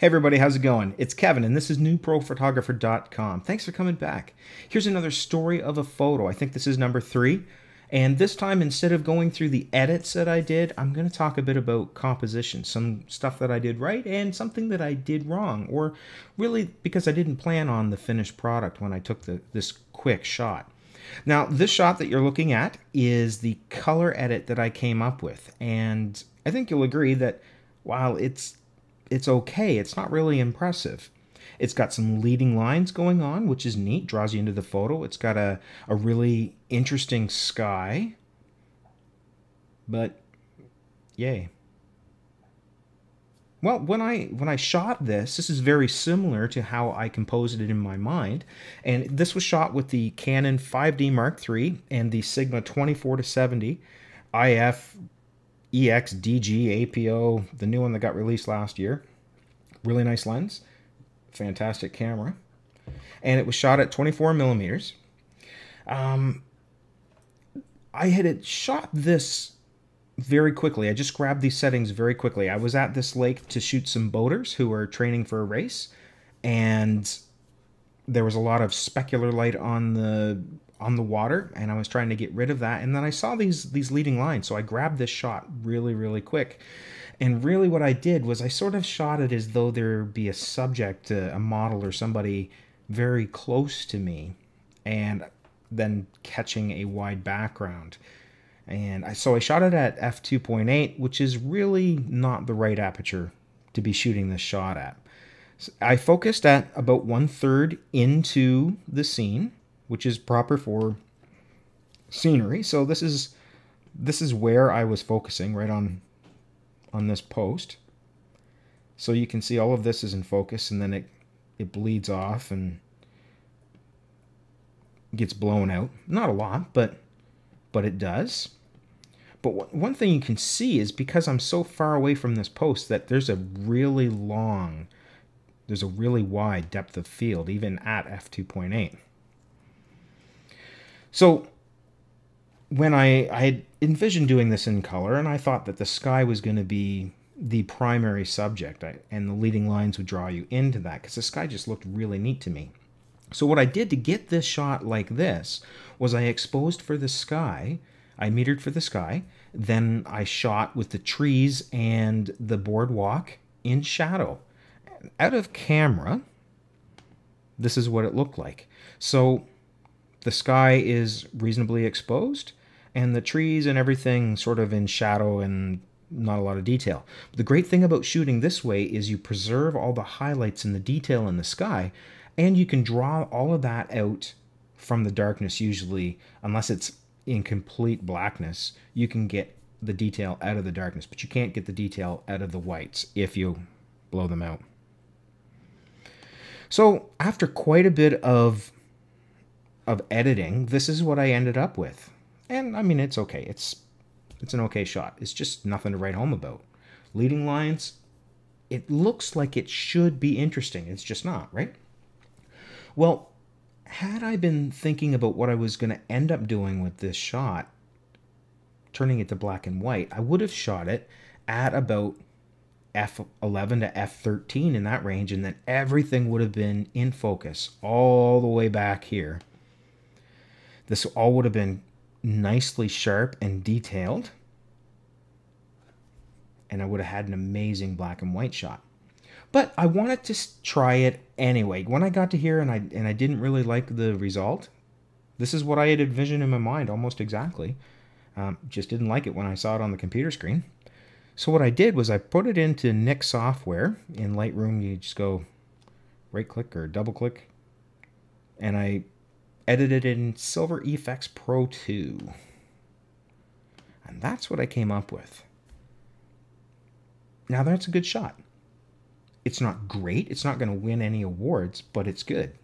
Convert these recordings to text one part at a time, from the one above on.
Hey everybody, how's it going? It's Kevin and this is newprophotographer.com. Thanks for coming back. Here's another story of a photo. I think this is number 3. And this time, instead of going through the edits that I did, I'm going to talk a bit about composition, some stuff that I did right and something that I did wrong, or really because I didn't plan on the finished product when I took this quick shot. Now, this shot that you're looking at is the color edit that I came up with, and I think you'll agree that while it's okay, it's not really impressive. It's got some leading lines going on, which is neat, draws you into the photo. It's got a really interesting sky, but yay. Well, when I shot this is very similar to how I composed it in my mind, and this was shot with the Canon 5D Mark III and the Sigma 24-70 IF EX-DG APO, the new one that got released last year. Really nice lens, fantastic camera, and it was shot at 24 millimeters. I had shot this very quickly. I just grabbed these settings very quickly. I was at this lake to shoot some boaters who were training for a race, and there was a lot of specular light on the water, and I was trying to get rid of that. And then I saw these leading lines, so I grabbed this shot really quick. And really what I did was I sort of shot it as though there'd be a subject, a model or somebody very close to me, and then catching a wide background. And so I shot it at f2.8, which is really not the right aperture to be shooting this shot at. So I focused at about 1/3 into the scene, which is proper for scenery. So this is where I was focusing, right on this post. So you can see all of this is in focus, and then it bleeds off and gets blown out. Not a lot, but it does. But one thing you can see is, because I'm so far away from this post, that there's a really wide depth of field, even at f2.8. So when I had envisioned doing this in color, and I thought that the sky was going to be the primary subject, and the leading lines would draw you into that, because the sky just looked really neat to me. So what I did to get this shot like this was I exposed for the sky, I metered for the sky, then I shot with the trees and the boardwalk in shadow. Out of camera, this is what it looked like. So the sky is reasonably exposed, and the trees and everything sort of in shadow and not a lot of detail. The great thing about shooting this way is you preserve all the highlights and the detail in the sky, and you can draw all of that out from the darkness. Usually, unless it's in complete blackness, you can get the detail out of the darkness, but you can't get the detail out of the whites if you blow them out. So after quite a bit of editing, this is what I ended up with. And I mean, it's okay. It's an okay shot. It's just nothing to write home about. Leading lines, it looks like it should be interesting. It's just not, right? Well, had I been thinking about what I was going to end up doing with this shot, turning it to black and white, I would have shot it at about f11 to f13 in that range, and then everything would have been in focus all the way back here. This all would have been nicely sharp and detailed, and I would have had an amazing black and white shot. But I wanted to try it anyway. When I got to here and I didn't really like the result, this is what I had envisioned in my mind almost exactly. Just didn't like it when I saw it on the computer screen. So what I did was I put it into Nik software. In Lightroom, you just go right click or double click, and I edited it in Silver Efex Pro 2. And that's what I came up with. Now that's a good shot. It's not great. It's not going to win any awards, but it's good.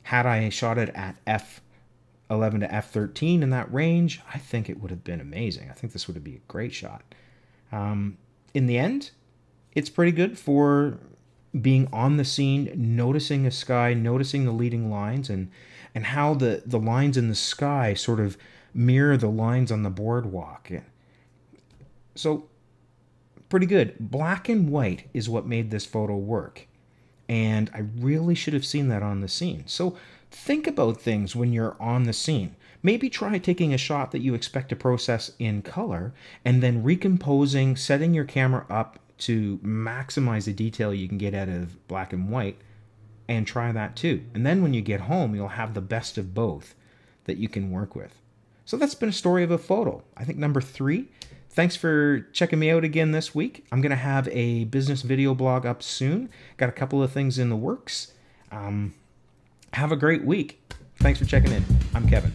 Had I shot it at f11 to f13 in that range, I think it would have been amazing. I think this would be a great shot. In the end, it's pretty good for being on the scene, noticing a sky, noticing the leading lines, and how the lines in the sky sort of mirror the lines on the boardwalk. So pretty good. Black and white is what made this photo work. And I really should have seen that on the scene. So think about things when you're on the scene. Maybe try taking a shot that you expect to process in color and then recomposing, setting your camera up to maximize the detail you can get out of black and white, and try that too. And then when you get home, you'll have the best of both that you can work with. So that's been a story of a photo. I think number 3. Thanks for checking me out again this week. I'm going to have a business video blog up soon. Got a couple of things in the works. Have a great week. Thanks for checking in. I'm Kevin.